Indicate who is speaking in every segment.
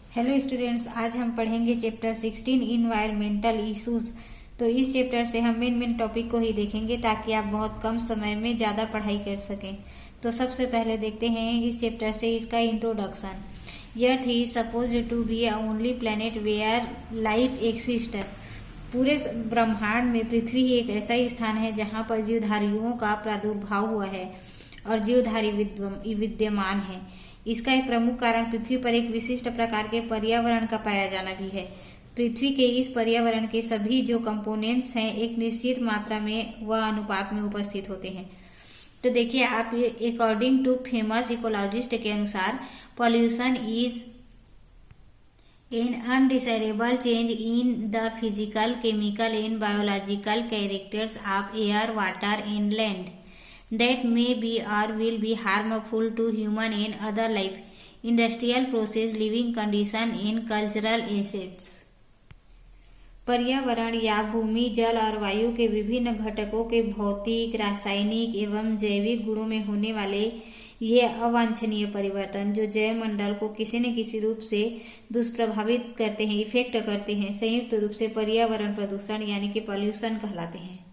Speaker 1: Hello students, आज हम पढ़ेंगे चैप्टर 16 इन्वायरमेंटल इश्यूज। तो इस चैप्टर से हम मेन टॉपिक को ही देखेंगे ताकि आप बहुत कम समय में ज़्यादा पढ़ाई कर सकें। तो सबसे पहले देखते हैं इस चैप्टर से इसका introduction. Earth is supposed to be a only planet where life exist. पूरे ब्रह्मांड में पृथ्वी ही एक ऐसा स्थान है जहाँ पर जीवधारियों का प्रादुर्भाव हुआ है और जीवधारी विद्यमान है। इसका एक प्रमुख कारण पृथ्वी पर एक विशिष्ट प्रकार के पर्यावरण का पाया जाना भी है। पृथ्वी के इस पर्यावरण के सभी जो कंपोनेंट्स हैं एक निश्चित मात्रा में व अनुपात में उपस्थित होते हैं। तो देखिए आप, अकॉर्डिंग टू फेमस इकोलॉजिस्ट के अनुसार pollution is an undesirable change in the physical, chemical and biological characters of air, water and land that may be or will be harmful to human and other life, industrial process, living condition and cultural assets। पर्यावरण या भूमि, जल और वायु के विभिन्न घटकों के भौतिक, रासायनिक एवं जैविक गुणों में होने वाले ये अवांछनीय परिवर्तन जो जैव मंडल को किसी न किसी रूप से दुष्प्रभावित करते हैं, इफेक्ट करते हैं, संयुक्त रूप से पर्यावरण प्रदूषण यानी कि पॉल्यूशन कहलाते हैं।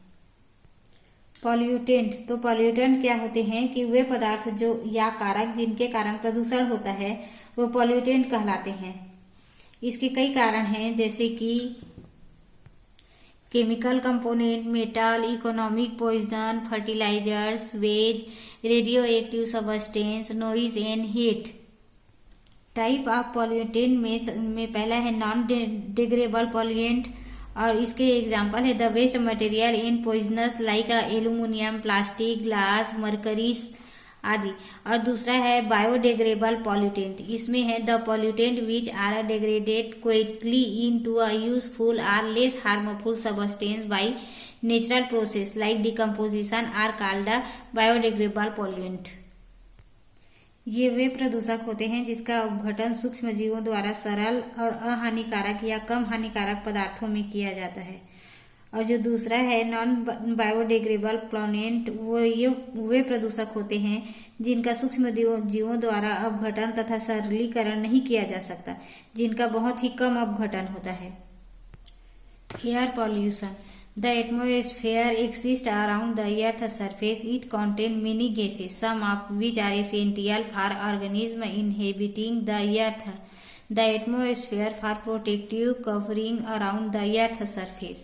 Speaker 1: पॉल्यूटेंट, तो पॉल्यूटेंट क्या होते हैं कि वे पदार्थ जो या कारक जिनके कारण प्रदूषण होता है वो पॉल्यूटेंट कहलाते हैं। इसके कई कारण हैं जैसे कि chemical component, metal, economic poison, fertilisers, wage, radioactive substance, noise and heat. Type of pollutant में पहला है नॉन डिग्रेडेबल पॉल्यूएंट और इसके एग्जाम्पल है the waste material in poisonous like aluminium, plastic, glass, mercuries आदि। और दूसरा है बायोडिग्रेडेबल पॉल्यूटेंट। इसमें है the pollutant which are degraded quickly into a useful or less harmful substance by natural process like decomposition or called biodegradable pollutant. ये वे प्रदूषक होते हैं जिसका अपघटन सूक्ष्म जीवों द्वारा सरल और अहानिकारक या कम हानिकारक पदार्थों में किया जाता है। और जो दूसरा है नॉन बायोडिग्रेडेबल पॉल्यूएंट, वे प्रदूषक होते हैं जिनका सूक्ष्म जीवों द्वारा अपघटन तथा सरलीकरण नहीं किया जा सकता, जिनका बहुत ही कम अपघटन होता है। Air pollution, the atmosphere exists around the earth's surface. It contains many gases, some of which are essential for organisms inhabiting the earth. The atmosphere for protective covering around the earth's surface.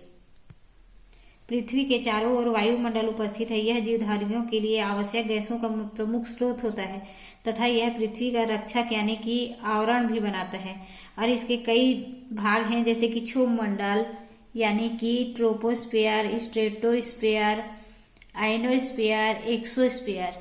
Speaker 1: पृथ्वी के चारों ओर वायुमंडल उपस्थित है। यह जीवधारियों के लिए आवश्यक गैसों का प्रमुख स्रोत होता है तथा यह पृथ्वी का रक्षक यानी कि आवरण भी बनाता है। और इसके कई भाग हैं जैसे कि क्षोभ मंडल यानी कि ट्रोपोस्फीयर, स्ट्रेटोस्फीयर, आयनोस्फीयर, एक्सोस्फीयर।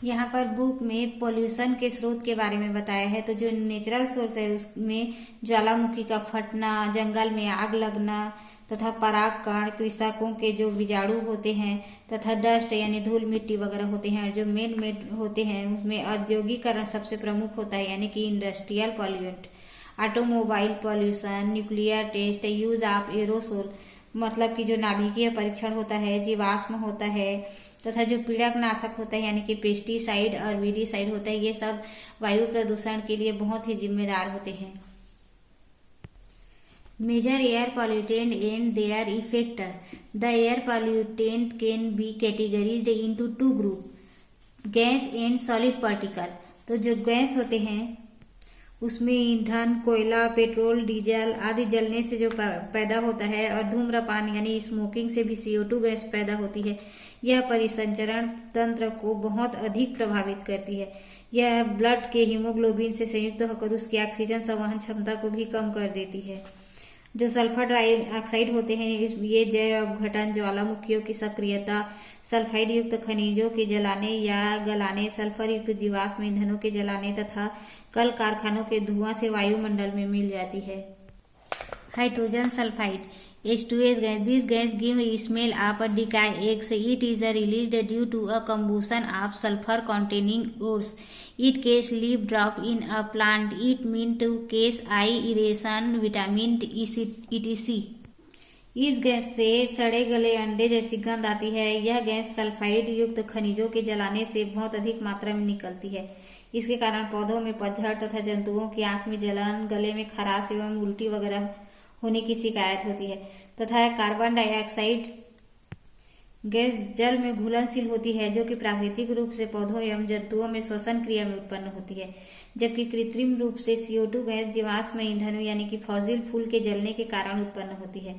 Speaker 1: यहाँ पर बुक में पॉल्यूशन के स्रोत के बारे में बताया है। तो जो नेचुरल सोर्स है उसमें ज्वालामुखी का फटना, जंगल में आग लगना तथा परागकण, कृषकों के जो बीजाणु होते हैं तथा डस्ट यानी धूल मिट्टी वगैरह होते हैं। और जो मेन होते हैं उसमें औद्योगिकरण सबसे प्रमुख होता है यानी कि industrial pollutant. Automobile pollution, nuclear test, use of aerosol मतलब कि जो नाभिकीय परीक्षण होता है, जीवाश्म होता है तथा जो पीड़क नाशक होता है यानी कि पेस्टिसाइड और वीडिसाइड होता है, ये सब वायु प्रदूषण के लिए बहुत ही जिम्मेदार होते हैं। Major air pollutant and their effect. The air pollutant can be categories into two group, gas and solid particle. तो जो गैस होते हैं उसमें ईंधन, कोयला, पेट्रोल, डीजल आदि जलने से जो पैदा होता है और धूम्रपान यानी स्मोकिंग से भी CO2 गैस पैदा होती है। यह परिसंचरण तंत्र को बहुत अधिक प्रभावित करती है। यह ब्लड के हीमोग्लोबिन से संयुक्त होकर उसकी ऑक्सीजन संवहन क्षमता को भी कम कर देती है। जो सल्फर डाइऑक्साइड होते हैं ये जैव अपघटन, ज्वालामुखियों की सक्रियता, सल्फाइड युक्त खनिजों के जलाने या गलाने, सल्फर युक्त जीवाश्म ईंधनों के जलाने तथा कल कारखानों के धुआं से वायुमंडल में मिल जाती है। Hydrogen sulphide H2S gas. This gas gives smell of decayed eggs. It is released due to a combustion of sulfur-containing ores. It causes leaf drop in a plant. It means to cause eye irritation, vitamin etc. इस gas से सड़े गले अंडे जैसी गंध आती है। यह गैस सल्फाइड युक्त खनिजों के जलाने से बहुत अधिक मात्रा में निकलती है। इसके कारण पौधों में पतझड़ तथा जंतुओं की आंख में जलन, गले में खराश एवं उल्टी वगैरह होने की शिकायत होती है। तथा कार्बन डाइऑक्साइड गैस जल में घुलनशील होती है, जो कि प्राकृतिक रूप से पौधों एवं जंतुओं में श्वसन क्रिया में उत्पन्न होती है, जबकि कृत्रिम रूप से CO2 गैस जीवाश्म ईंधन यानी कि फॉसिल फ्यूल के जलने के कारण उत्पन्न होती है।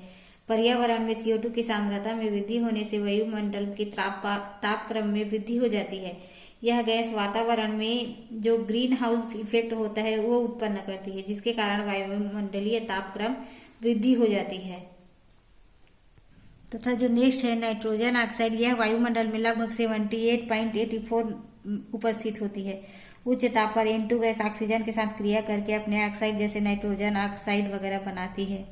Speaker 1: पर्यावरण में CO2 की सांद्रता में वृद्धि होने से वायुमंडल के तापक्रम में वृद्धि हो जाती है। यह गैस वातावरण में जो ग्रीन हाउस इफेक्ट होता है वो उत्पन्न करती है, जिसके कारण वायुमंडलीय तापक्रम वृद्धि हो जाती है। तथा जो नेक्स्ट है नाइट्रोजन ऑक्साइड, यह वायुमंडल में लगभग 78.84 उपस्थित होती है। उच्च ताप पर N2 गैस ऑक्सीजन के साथ क्रिया करके अपने ऑक्साइड जैसे नाइट्रोजन ऑक्साइड वगैरह बनाती है।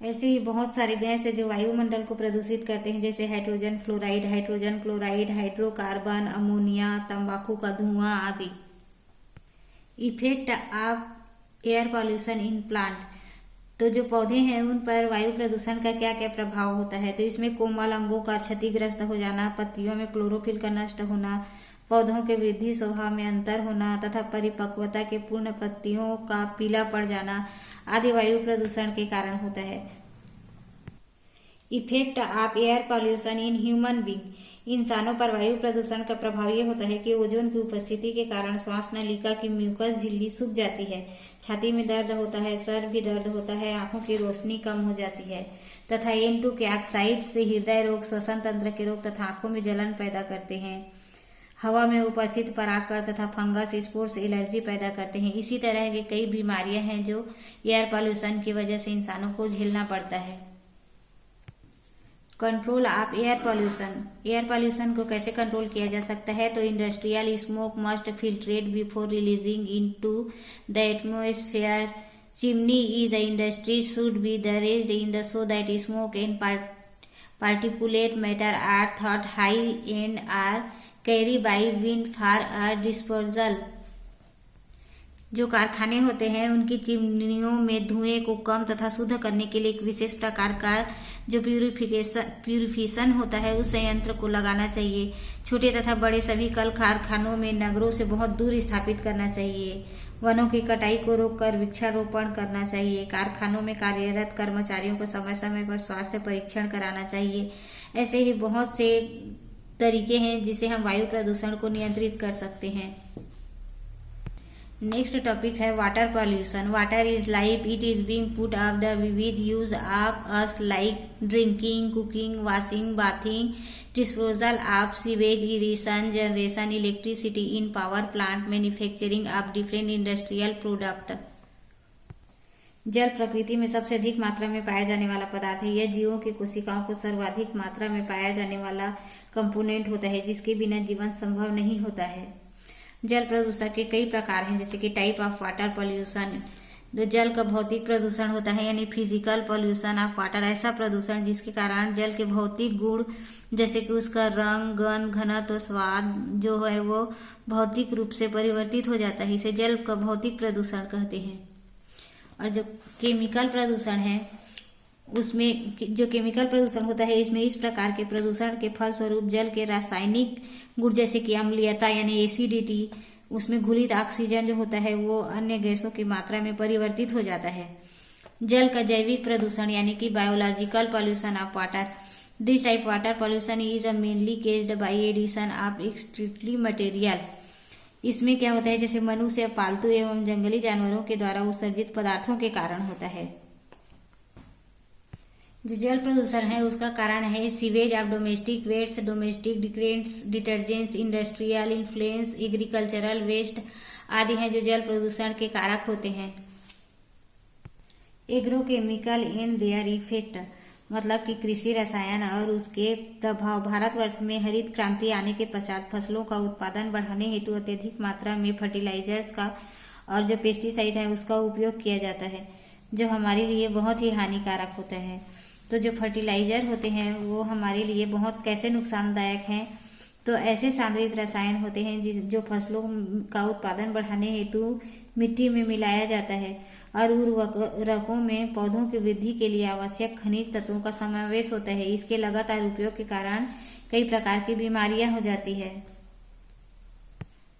Speaker 1: ऐसे ही बहुत सारे गैस है जो वायुमंडल को प्रदूषित करते हैं, जैसे hydrogen fluoride, hydrogen chloride, hydrocarbon, ammonia, तंबाकू का धुआं आदि। Effect of air pollution in plant, तो जो पौधे हैं उन पर वायु प्रदूषण का क्या क्या प्रभाव होता है। तो इसमें कोमल अंगों का क्षतिग्रस्त हो जाना, पत्तियों में क्लोरोफिल का नष्ट होना, पौधों के वृद्धि स्वभाव में अंतर होना तथा परिपक्वता के पूर्ण पत्तियों का पीला पड़ जाना आदि वायु प्रदूषण के कारण होता है। Effect of air pollution in human being, इंसानों पर वायु प्रदूषण का प्रभाव यह होता है कि ओजोन की उपस्थिति के कारण श्वास नलिका की म्यूकस झिल्ली सूख जाती है, छाती में दर्द होता है, सर भी दर्द होता है, आंखों की रोशनी कम हो जाती है तथा N2 के ऑक्साइड से हृदय रोग, श्वसन तंत्र के रोग तथा आंखों में जलन पैदा करते हैं। हवा में उपस्थित परागकण तथा फंगस स्पोर्स एलर्जी पैदा करते हैं। इसी तरह के कई बीमारियां हैं जो एयर पॉल्यूशन की वजह से इंसानों को झेलना पड़ता है। Control of air pollution, air pollution को कैसे कंट्रोल किया जा सकता है। तो industrial smoke must filtrate before releasing into the atmosphere. Chimney is a industry should be the raised in the so that smoke and particulate matter are thought high and are carry by wind for a disposal. जो कारखाने होते हैं उनकी चिमनियों में धुएं को कम तथा शुद्ध करने के लिए एक विशेष प्रकार का जो प्यूरिफिकेशन होता है उस संयंत्र को लगाना चाहिए। छोटे तथा बड़े सभी कल कारखानों में नगरों से बहुत दूर स्थापित करना चाहिए। वनों की कटाई को रोककर वृक्षारोपण करना चाहिए। कारखानों में कार्यरत कर्मचारियों को समय समय पर स्वास्थ्य परीक्षण कराना चाहिए। ऐसे ही बहुत से तरीके हैं जिसे हम वायु प्रदूषण को नियंत्रित कर सकते हैं। नेक्स्ट टॉपिक है water pollution. Water is life, it is being put of the विविध use of us like drinking, cooking, washing, bathing, disposal of sewage, irrigation, generation, electricity in power plant, manufacturing of different industrial product. जल प्रकृति में सबसे अधिक मात्रा में पाया जाने वाला पदार्थ है। यह जीवों की कोशिकाओं को सर्वाधिक मात्रा में पाया जाने वाला कंपोनेंट होता है, जिसके बिना जीवन संभव नहीं होता है। जल प्रदूषण के कई प्रकार हैं, जैसे कि टाइप ऑफ वाटर पॉल्यूशन। जो जल का भौतिक प्रदूषण होता है यानी फिजिकल पॉल्यूशन ऑफ वाटर, ऐसा प्रदूषण जिसके कारण जल के भौतिक गुण जैसे कि उसका रंग, गंध, घनत्व, स्वाद जो है वो भौतिक रूप से परिवर्तित हो जाता है, इसे जल का भौतिक प्रदूषण कहते हैं। और जो केमिकल प्रदूषण है उसमें जो केमिकल प्रदूषण होता है इसमें इस प्रकार के प्रदूषण के फलस्वरूप जल के रासायनिक गुण जैसे कि अम्लीयता यानी एसिडिटी, उसमें घुलित ऑक्सीजन जो होता है वो अन्य गैसों की मात्रा में परिवर्तित हो जाता है। जल का जैविक प्रदूषण यानी कि biological pollution of water. This type water pollution is a mainly caused by addition of excretory material. इसमें क्या होता है, जैसे मनुष्य, पालतू एवं जंगली जानवरों के द्वारा उत्सर्जित पदार्थों के कारण होता है। जो जल प्रदूषण है उसका कारण है sewage of domestic waste, domestic detergents, industrial influence, agricultural waste आदि हैं जो जल प्रदूषण के कारक होते हैं। एग्रोकेमिकल एंड देयर इफेक्ट, मतलब कि कृषि रसायन और उसके प्रभाव। भारतवर्ष में हरित क्रांति आने के पश्चात फसलों का उत्पादन बढ़ाने हेतु अत्यधिक मात्रा में फर्टिलाइजर्स का और जो पेस्टिसाइड है उसका उपयोग किया जाता है, जो हमारे लिए बहुत ही हानिकारक होता है। तो जो फर्टिलाइजर होते हैं वो हमारे लिए बहुत कैसे नुकसानदायक हैं, तो ऐसे सामरिक रसायन होते हैं जो फसलों का उत्पादन बढ़ाने हेतु मिट्टी में मिलाया जाता है और उर्वरकों में पौधों की वृद्धि के लिए आवश्यक खनिज तत्वों का समावेश होता है। इसके लगातार उपयोग के कारण कई प्रकार की बीमारियां हो जाती है।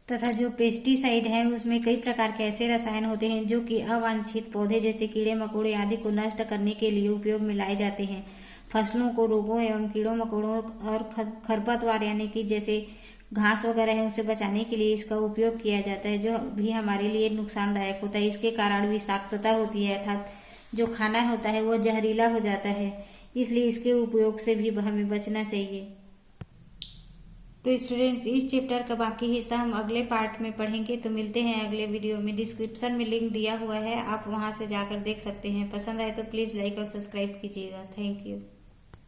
Speaker 1: तथा जो पेस्टिसाइड है उसमें कई प्रकार के ऐसे रसायन होते हैं जो कि अवांछित पौधे जैसे कीड़े मकोड़े आदि को नष्ट करने के लिए उपयोग में लाए जाते हैं। फसलों को रोगों एवं कीड़ों मकोड़ों और खरपतवार यानी कि जैसे घास वगैरह है उसे बचाने के लिए इसका उपयोग किया जाता है, जो भी हमारे लिए नुकसानदायक होता है। इसके कारण विषाक्तता होती है, अर्थात जो खाना होता है वो जहरीला हो जाता है, इसलिए इसके उपयोग से भी हमें बचना चाहिए। तो स्टूडेंट्स, इस चैप्टर का बाकी हिस्सा हम अगले पार्ट में पढ़ेंगे। तो मिलते हैं अगले वीडियो में। डिस्क्रिप्शन में लिंक दिया हुआ है, आप वहां से जाकर देख सकते हैं। पसंद आए तो प्लीज लाइक और सब्सक्राइब कीजिएगा। Thank you.